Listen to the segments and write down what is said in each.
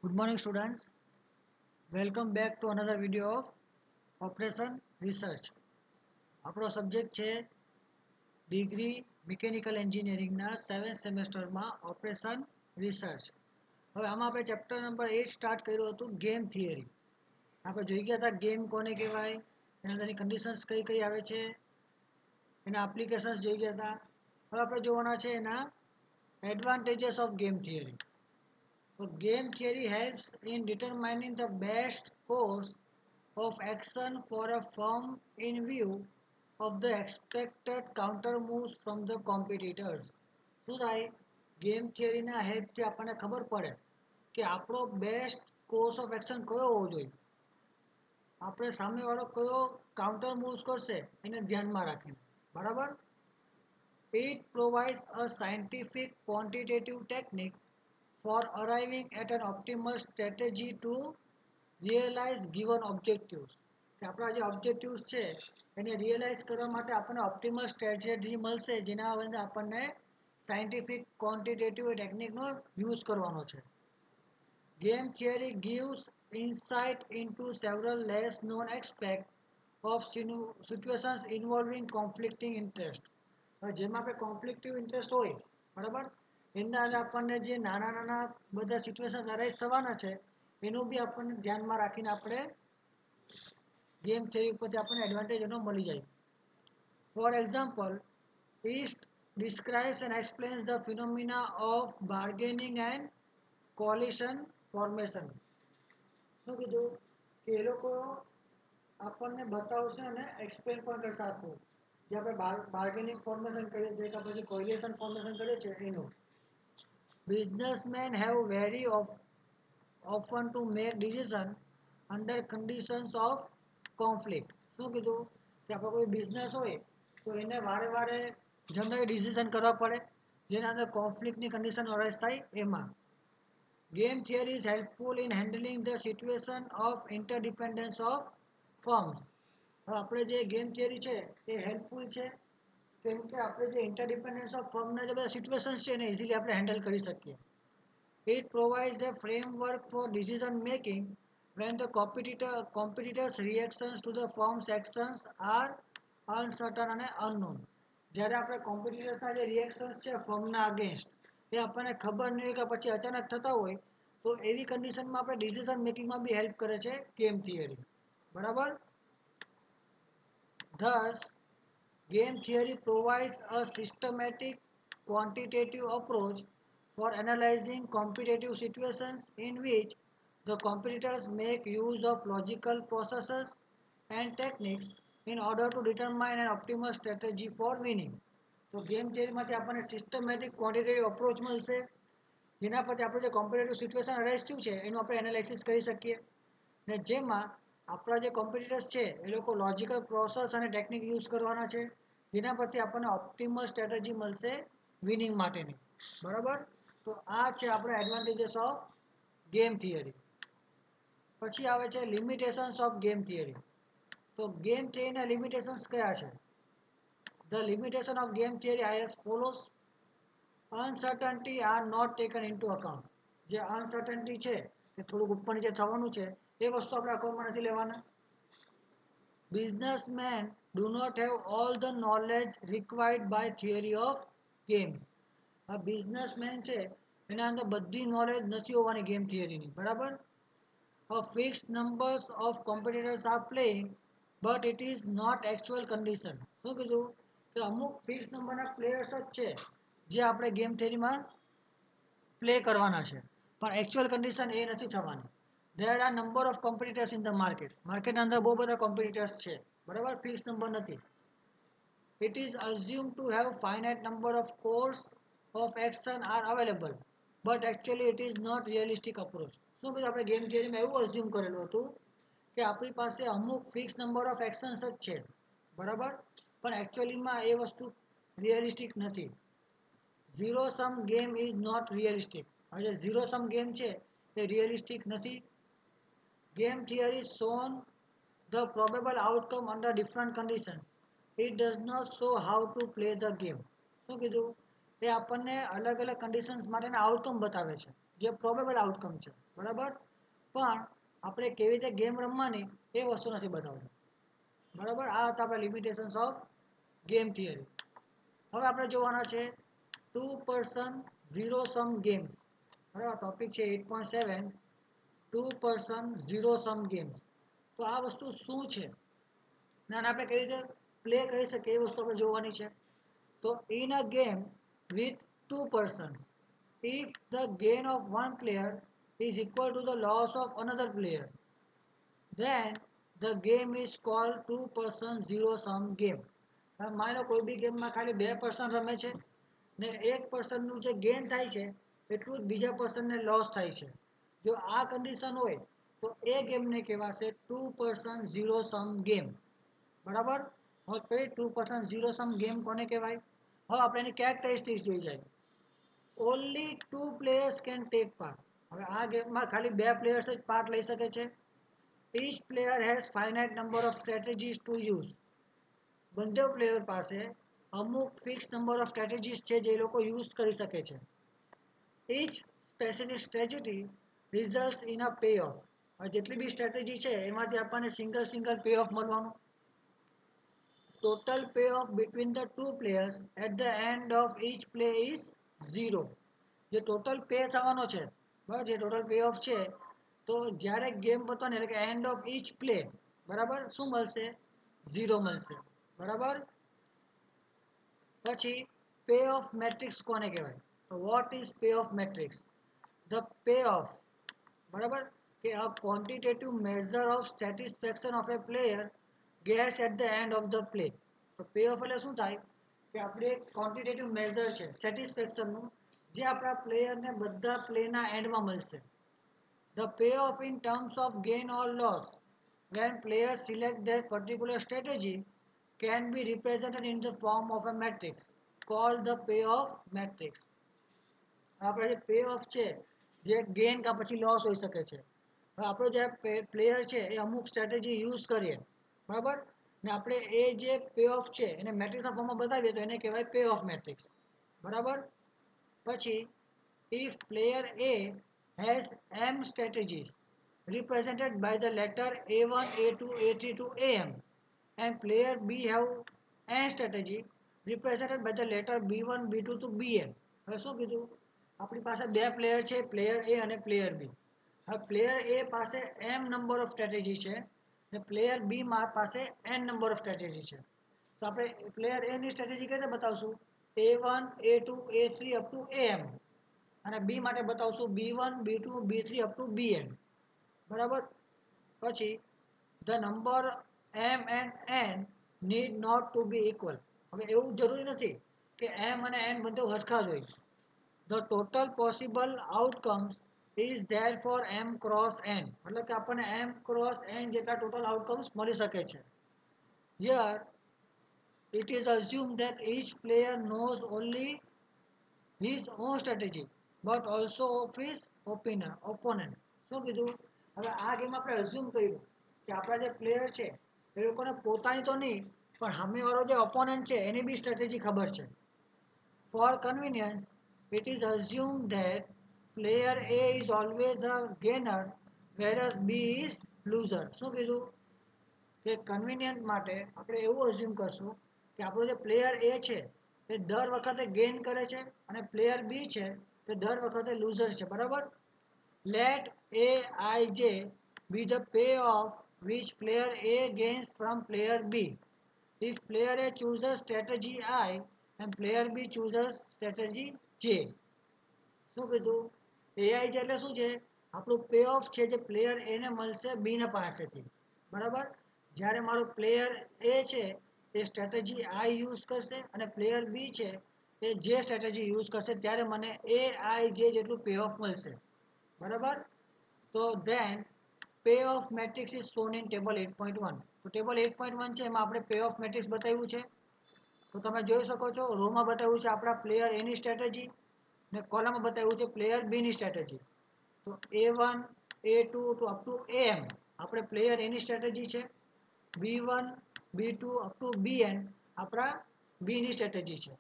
Good morning students. Welcome back to another video of Operation Research. આપણો subject છે degree mechanical એન્જિનિયરિંગના 7th સેમેસ્ટરમાં operation research. હવે આમાં આપણે ચેપ્ટર નંબર 8 સ્ટાર્ટ કર્યું હતું ગેમ થિયરી. આપણે જોઈ ગયા હતા ગેમ કોને કહેવાય, એના અંદરની કન્ડિશન્સ કઈ કઈ આવે છે, એના એપ્લિકેશન્સ જોઈ ગયા હતા. હવે આપણે જોવાના છે એના advantages of game theory. So game theory helps in determining the best course of action for a firm in view of the expected counter moves from the competitors. શું થાય, ગેમ થિયરીના હેલ્પથી આપણને ખબર પડે કે આપણો બેસ્ટ કોર્સ ઓફ એક્શન કયો હોવો જોઈએ, આપણે સામેવાળો કયો કાઉન્ટર મૂવ્સ કરશે એને ધ્યાનમાં રાખીને. બરાબર. It provides a scientific quantitative technique for arriving at an optimal strategy to realize given objectives. કે આપણા જે ઓબ્જેક્ટિવ્સ છે એને રિયલાઇઝ કરવા માટે આપણને ઓપ્ટિમલ સ્ટ્રેટેજી મળશે, જેના અંદર આપણને સાયન્ટિફિક ક્વોન્ટિટેટિવ ટેકનિકનો યુઝ કરવાનો છે. Game theory gives insight into several less known aspects of situations involving conflicting interest. જેમાં આપણે કોન્ફ્લિક્ટિવ ઇન્ટરેસ્ટ હોય, બરાબર, એના આપણને જે નાના નાના બધા સિચ્યુએશન અરાઇઝ થવાના છે એનું બી આપણને ધ્યાનમાં રાખીને આપણે ગેમ થિયરી ઉપરથી આપણને એડવાન્ટેજ એનો મળી જાય. For example, it describes and explains the phenomena of bargaining and coalition formation. શું કીધું કે એ લોકો આપણને બતાવશે અને એક્સપ્લેન પણ કરશે આખું, જે આપણે બાર્ગેનિંગ ફોર્મેશન કરીએ છીએ કે પછી કોલિશન ફોર્મેશન કરીએ છીએ એનું. Businessmen have very often to make decisions under conditions of conflict. શું કીધું કે આપણે કોઈ બિઝનેસ હોય તો એને વારે વારે જનરલી ડિસિઝન કરવા પડે જેના અંદર કોન્ફ્લિક્ટની કન્ડિશન અરાઇઝ થાય એમાં. Game theory is helpful in handling the situation of interdependence of firms. હવે આપણે જે ગેમ થિયરી છે એ હેલ્પફુલ છે કેમ કે આપણે જે ઇન્ટરડિપેન્ડન્સ ઓફ ફર્મના જે બધા સિચ્યુએશન્સ છે એને ઇઝીલી આપણે હેન્ડલ કરી શકીએ. It provides a framework for decision making when the competitors reactions to the firm's actions are uncertain અને unknown. જ્યારે આપણે કોમ્પિટિટર્સના જે રિએક્શન્સ છે ફર્મના અગેન્સ્ટ એ આપણને ખબર નહીં હોય કે પછી અચાનક થતા હોય તો એવી કન્ડિશનમાં આપણે ડિસિઝન મેકિંગમાં બી હેલ્પ કરે છે ગેમ થિયરી. બરાબર. Thus, game theory provides a systematic quantitative approach for analyzing competitive situations in which the competitors make use of logical processes and techniques in order to determine an optimal strategy for winning. તો game થિયરીમાંથી આપણને systematic quantitative approach મળશે, જેના પરથી આપણે જે competitive situation arise થયું છે એનું આપણે એનાલિસિસ કરી શકીએ ને જેમાં આપણા જે કોમ્પિટિટર્સ છે એ લોકો લોજિકલ પ્રોસેસ અને ટેકનિક યુઝ કરવાના છે, જેના પરથી આપણને ઓપ્ટિમલ સ્ટ્રેટેજી મળશે વિનિંગ માટેની. બરાબર. તો આ છે આપણા એડવાન્ટેજીસ ઓફ ગેમ થિયરી. પછી આવે છે લિમિટેશન્સ ઓફ ગેમ થિયરી. તો ગેમ થિયરીના લિમિટેશન્સ કયા છે? The limitation of game theory are as follows. Uncertainty are not taken into account. જે અનસર્ટનિટી છે એ થોડુંક ઉપર નીચે થવાનું છે એ વસ્તુ આપણે અકાઉન્ટમાં નથી લેવાના. Businessmen do not have all the knowledge required by theory of games. આ બિઝનેસમેન છે એના અંદર બધી નોલેજ નથી હોવાની ગેમ થિયરીની. બરાબર. A fixed numbers of competitors are playing but it is not actual condition. શું કીધું કે અમુક ફિક્સ નંબરના પ્લેયર્સ જ છે જે આપણે ગેમ થિયરીમાં પ્લે કરવાના છે પણ એકચ્યુઅલ કન્ડિશન એ નથી થવાની. There are number of competitors in the market. માર્કેટના અંદર બહુ બધા કોમ્પિટિટર્સ છે. બરાબર. ફિક્સ નંબર નથી. It is assumed to have finite number of course of action are available but actually it is not realistic approach. શું કીધું આપણે game થિયરીમાં એવું અઝ્યુમ કરેલું હતું કે આપણી પાસે અમુક ફિક્સ નંબર ઓફ એક્શન્સ જ છે. બરાબર. પણ એકચ્યુઅલીમાં એ વસ્તુ રિયલિસ્ટિક નથી. Zero sum game is not realistic. હવે ઝીરો સમ ગેમ છે એ રિયલિસ્ટિક નથી. Game theory shown the probable outcome under different conditions. It does not show how to play the game. શું કીધું એ આપણને અલગ અલગ કન્ડિશન્સ માટેના આઉટકમ બતાવે છે જે પ્રોબેબલ આઉટકમ છે, બરાબર. પણ આપણે કેવી રીતે ગેમ રમવાની એ વસ્તુ નથી બતાવતું, બરાબર. આ હતા આપણા લિમિટેશન્સ ઓફ ગેમ થિયરી. હવે આપણે જોવાના છે 2 person ઝીરો સમ ગેમ્સ, બરાબર. ટોપિક છે 8.7 2 person ઝીરો સમ ગેમ્સ. તો આ વસ્તુ શું છે અને આપણે કઈ રીતે પ્લે કરી શકીએ એ વસ્તુ આપણે જોવાની છે. તો in a game with 2 persons, if the gain of one player is equal to the loss of another player, then the game is called 2 person zero sum game. માનો કોઈ બી ગેમમાં ખાલી 2 person રમે છે ને 1 personનું જે ગેઇન થાય છે એટલું જ બીજા પર્સનને લોસ થાય છે. જો આ કન્ડિશન હોય તો એ ગેમને કહેવાશે 2 person zero sum game, બરાબર. હવે કઈ 2 person zero sum ગેમ કોને કહેવાય? હવે આપણે એની કેરેક્ટરિસ્ટિક્સ જોઈ જાય. Only 2 players can take part. હવે આ ગેમમાં ખાલી 2 players જ પાર્ટ લઈ શકે છે. each player has finite number of strategies to use. બંને પ્લેયર પાસે અમુક ફિક્સ નંબર ઓફ સ્ટ્રેટેજીસ છે જે લોકો યુઝ કરી શકે છે. each specific strategy results in a payoff. હવે જેટલી બી સ્ટ્રેટેજી છે એમાંથી આપણને સિંગલ પેઓફ મળવાનું. total payoff between the two players at the end of each play is 0. જે ટોટલ પે થવાનો છે, બરાબર, જે ટોટલ પેઓફ છે તો જ્યારે ગેમ પતવાની એટલે કે એન્ડ ઓફ ઈચ પ્લે, બરાબર, શું મળશે? 0 મળશે, બરાબર. પછી પે ઓફ મેટ્રિક્સ કોને કહેવાય? તો what is payoff matrix? The payoff, બરાબર, કે a quantitative measure of satisfaction of a player gets at the end of the play. તો પે ઓફ એટલે શું થાય કે આપણે એક ક્વોન્ટિટેટિવ મેઝર છે સેટિસ્ફેક્શનનું, જે આપણા પ્લેયરને બધા પ્લેના એન્ડમાં મળશે. The pay of in terms of gain or loss when players select their particular strategy can be represented in the form of a matrix called the payoff matrix. આપણે જે પે ઓફ છે જે ગેઇન કા પછી loss હોઈ શકે છે. હવે આપણો જે પ્લેયર છે એ અમુક સ્ટ્રેટેજી યુઝ કરીએ, બરાબર, ને આપણે એ જે પે ઓફ છે એને મેટ્રિક્સના ફોર્મમાં બતાવીએ તો એને કહેવાય પે ઓફ મેટ્રિક્સ, બરાબર. પછી if player A has m strategies represented by the letter A1, A2, A3 to AM, and player B have n strategy represented by the letter B1, B2 to BN. હવે શું કીધું? આપણી પાસે બે player છે, player A અને player B. હવે player A પાસે m નંબર ઓફ સ્ટ્રેટેજી છે ને પ્લેયર B પાસે n નંબર ઓફ સ્ટ્રેટેજી છે. તો આપણે પ્લેયર A ની સ્ટ્રેટેજી કઈ રીતે બતાવશું? A1, A2, A3 up to AM, અને B માટે બતાવશું B1, B2, B3 up to BN, બરાબર. પછી the number m and n need not to be equal. હવે એવું જરૂરી નથી કે m અને n બધું સરખા જ હોય. The total possible outcomes is there four m cross n, એટલે કે આપણને m ક્રોસ n જેટલા ટોટલ આઉટકમ્સ મળી શકે છે. Here it is assumed that each player knows only his own strategy but also of his opponent. શું કીધું? હવે આ ગેમ આપણે અઝ્યુમ કર્યું કે આપણા જે પ્લેયર છે એ લોકોને પોતાની તો નહીં પણ સામેવાળો જે ઓપોનન્ટ છે એની બી સ્ટ્રેટેજી ખબર છે. For convenience it is assumed that player A is always a gainer whereas B is loser. શું કીધું? કે કન્વિનિયન્ટ માટે આપણે એવું અઝ્યુમ કરશું કે આપણો જે પ્લેયર A છે એ દર વખતે ગેઇન કરે છે અને પ્લેયર B છે તે દર વખતે લૂઝર છે, બરાબર. Let Aij be the payoff which player A gains from player B. If player A chooses strategy I and player B chooses strategy J. શું કીધું? AI એટલે શું છે? આપણું પે ઓફ છે જે પ્લેયર A ને મળશે B ના પાસેથી, બરાબર. જ્યારે મારો પ્લેયર A છે એ સ્ટ્રેટેજી I યુઝ કરશે અને પ્લેયર B છે એ જે સ્ટ્રેટેજી યુઝ કરશે ત્યારે મને AIJ જેટલું પે ઓફ મળશે, બરાબર. તો then payoff matrix is shown in table 8.1. તો ટેબલ 8.1 છે એમાં આપણે પે ઓફ મેટ્રિક્સ બતાવ્યું છે. તો તમે જોઈ શકો છો રોમાં બતાવ્યું છે આપણા પ્લેયર એની સ્ટ્રેટેજી ને કોલમમાં બતાવ્યું છે પ્લેયર બીની સ્ટ્રેટેજી. તો A1, A2 to up to AM આપણે પ્લેયર એની સ્ટ્રેટેજી છે. B1, B2 up to BN આપણા બીની સ્ટ્રેટેજી છે.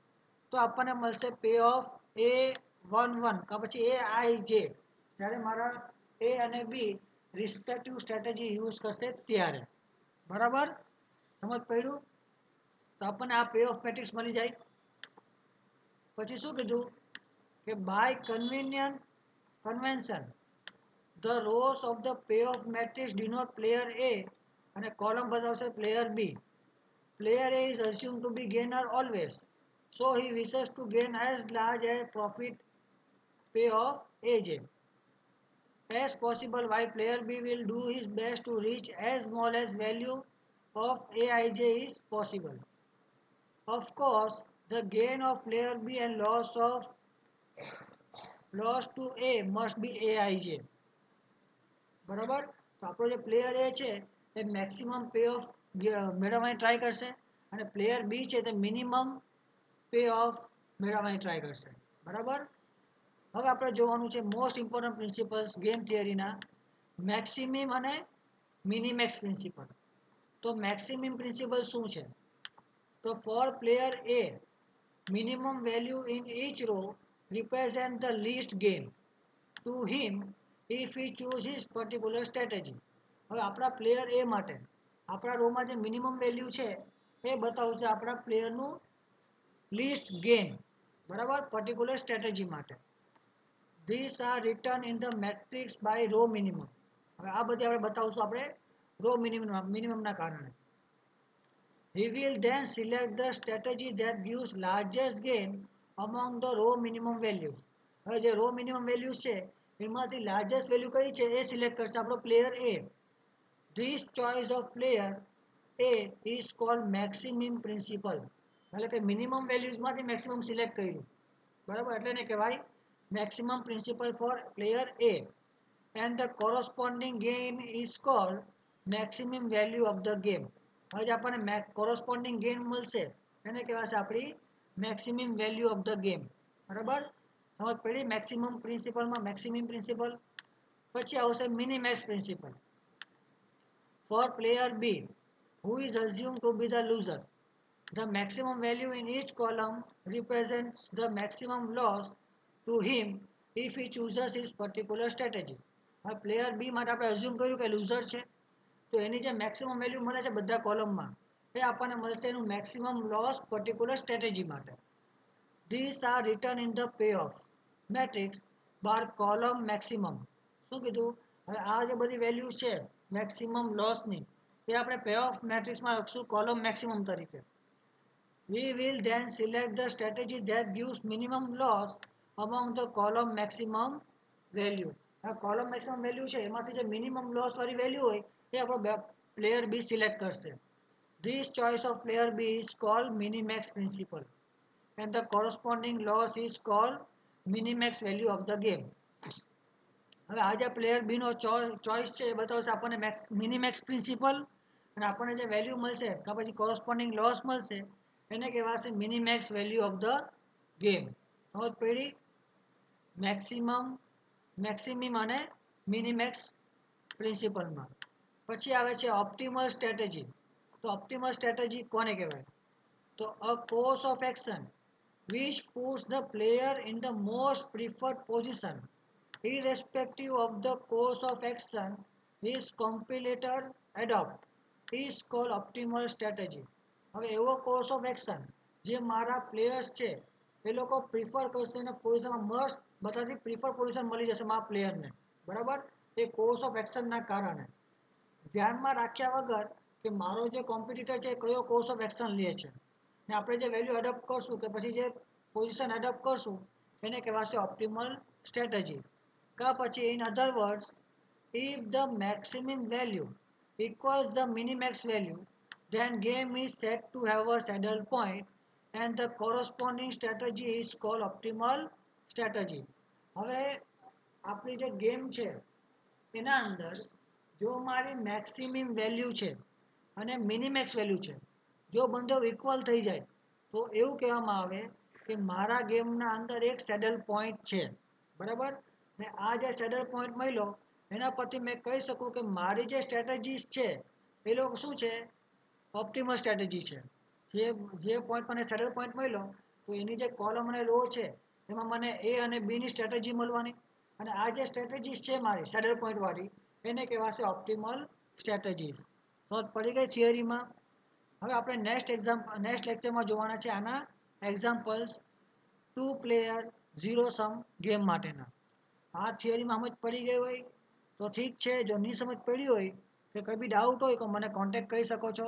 તો આપણને મળશે પે ઓફ A11 કા પછી AIJ ત્યારે મારા એ અને બી રિસ્પેક્ટિવ સ્ટ્રેટેજી યુઝ કરશે ત્યારે. બરાબર, સમજ પડ્યું? તો આપણને આ પે ઓફ મેટ્રિક્સ મળી જાય. પછી શું કીધું કે by convention the rows of the payoff matrix denote player A અને કોલમ બતાવશે player B. Player A is assumed to be gainer always, so he wishes to gain as large a profit pay of AJ as possible, while player B will do his best to reach as small as value of AIJ is possible. Of course, the gain of player B and loss to A must be AIJ. બરાબર, તો આપણો જે player A છે એ maximum payoff મેળવવાની try કરશે અને player B છે તે મિનિમમ પે ઓફ મેળવવાની ટ્રાય કરશે. બરાબર, હવે આપણે જોવાનું છે મોસ્ટ ઇમ્પોર્ટન્ટ પ્રિન્સિપલ્સ ગેમ થિયરીના મેક્સિમિમ અને મિનિમેક્સ પ્રિન્સિપલ. તો મેક્સિમિમ પ્રિન્સિપલ શું છે? તો for player A minimum value in each row represent the least gain to him if he chooses particular strategy. હવે આપણા પ્લેયર એ માટે આપણા રોમાં જે મિનિમમ વેલ્યુ છે એ બતાવશે આપણા પ્લેયરનું લીસ્ટ ગેઇન. બરાબર, પર્ટિક્યુલર સ્ટ્રેટેજી માટે. This are return in the matrix by row minimum. હવે આ બધી આપણે બતાવશું આપણે રો મિનિમમના કારણે. He will then select the strategy that gives largest gain among the row minimum values. હવે જે રો મિનિમમ વેલ્યુઝ છે એમાંથી લાર્જેસ્ટ વેલ્યુ કઈ છે એ સિલેક્ટ કરશે આપણો player A. This choice of player A is called maximum principle. એટલે કે મિનિમમ વેલ્યુઝમાંથી મેક્સિમમ સિલેક્ટ કર્યું. બરાબર, એટલે ને કહેવાય maximum principle for player A and the corresponding gain is called maximum value of the game. હવે જે આપણને કોરસ્પોન્ડિંગ ગેઇન મળશે એને કહેવાશે આપણી maximum value of the game. બરાબર, સમજ પડી મેક્સિમમ પ્રિન્સિપલમાં મેક્સિમમ પ્રિન્સિપલ. પછી આવશે minimax principle. For player B who is assumed to be the loser, the maximum value in each column represents the maximum loss to him if he chooses his particular strategy. હવે player બી માટે આપણે assume કર્યું કે loser છે, તો એની જે maximum value મળે છે બધા કોલમમાં એ આપણને મળશે એનું મેક્સિમમ લોસ પર્ટિક્યુલર સ્ટ્રેટેજી માટે. This are return in the payoff matrix bar column maximum. શું કીધું? હવે આ જે બધી વેલ્યુ છે મેક્સિમમ લોસની એ આપણે પે ઓફ મેટ્રિક્સમાં લખશું કોલમ મેક્સિમમ તરીકે. We will then select the strategy that gives minimum loss among the column maximum value. આ કોલમ મેક્સિમમ વેલ્યુ છે એમાંથી જે મિનિમમ લોસ વાળી વેલ્યુ હોય એ આપણો પ્લેયર બી સિલેક્ટ કરશે. This choice of player B is called minimax principle and the corresponding loss is called minimax value of the game. હવે આ જે પ્લેયર બી નો ચોઇસ છે એ બતાવશે આપણને મિનિમેક્સ પ્રિન્સિપલ અને આપણને જે વેલ્યુ મળશે કે પછી કોરસ્પોન્ડિંગ લોસ મળશે એને કહેવાશે minimax value of the game. સમજ પડી મેક્સિમમ અને મિનિમેક્સ પ્રિન્સિપલમાં. પછી આવે છે ઓપ્ટિમલ સ્ટ્રેટેજી. તો ઓપ્ટિમલ સ્ટ્રેટેજી કોને કહેવાય? તો a course of action which puts the player in the most preferred position irrespective of the course of action his competitor adopt is called optimal strategy. હવે એવો કોર્સ ઓફ એક્શન જે મારા players છે એ લોકો prefer કરશે અને પોઝિશનમાં મસ્ત બધાથી પ્રિફર પોઝિશન મળી જશે મારા પ્લેયરને. બરાબર, એ કોર્સ ઓફ એક્શનના કારણે ધ્યાનમાં રાખ્યા વગર કે મારો જે કોમ્પિટિટર છે એ કયો કોર્સ ઓફ એક્શન લે છે ને આપણે જે વેલ્યુ એડોપ્ટ કરશું કે પછી જે પોઝિશન એડોપ્ટ કરશું એને કહેવાશે ઓપ્ટિમલ સ્ટ્રેટેજી. કા પછી in other words if the maximum value equals the minimax value then game is said to have a saddle point and the corresponding strategy is called optimal strategy. હવે આપણી જે game છે એના અંદર જો મારી મેક્સિમમ વેલ્યુ છે અને મિનિમેક્સ વેલ્યુ છે જો બંને ઇક્વલ થઈ જાય તો એવું કહેવામાં આવે કે મારા ગેમના અંદર એક સેડલ પોઈન્ટ છે. બરાબર, ને આ જે સેડલ પોઈન્ટ મળ્યો એના પરથી મેં કહી શકું કે મારી જે સ્ટ્રેટેજીસ છે એ લોકો શું છે? ઓપ્ટિમલ સ્ટ્રેટેજી છે. જે પોઈન્ટ મને સેડલ પોઈન્ટ મળ્યો તો એની જે કોલમ અને રો છે એમાં મને એ અને બીની સ્ટ્રેટેજી મળવાની. અને આ જે સ્ટ્રેટેજીસ છે મારી સેડલ પોઈન્ટવાળી એને કહેવાશે ઓપ્ટિમલ સ્ટ્રેટેજીસ. સમજ પડી ગઈ થિયરીમાં. હવે આપણે નેક્સ્ટ લેક્ચરમાં જોવાના છે આના એક્ઝામ્પલ્સ 2 પ્લેયર 0 સમ ગેમ માટેના. આ થિયરીમાં સમજ પડી ગઈ હોય તો ઠીક છે, જો નહીં સમજ પડી હોય કે કંઈ બી ડાઉટ હોય તો મને કોન્ટેક્ટ કરી શકો છો,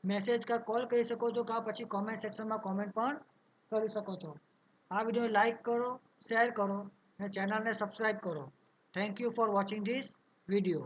મેસેજ કા કોલ કરી શકો છો, કા પછી કોમેન્ટ સેક્શનમાં કોમેન્ટ પણ કરી શકો છો. આ વિડીયો લાઈક કરો, શેર કરો અને ચેનલને સબસ્ક્રાઈબ કરો. Thank you for watching this video.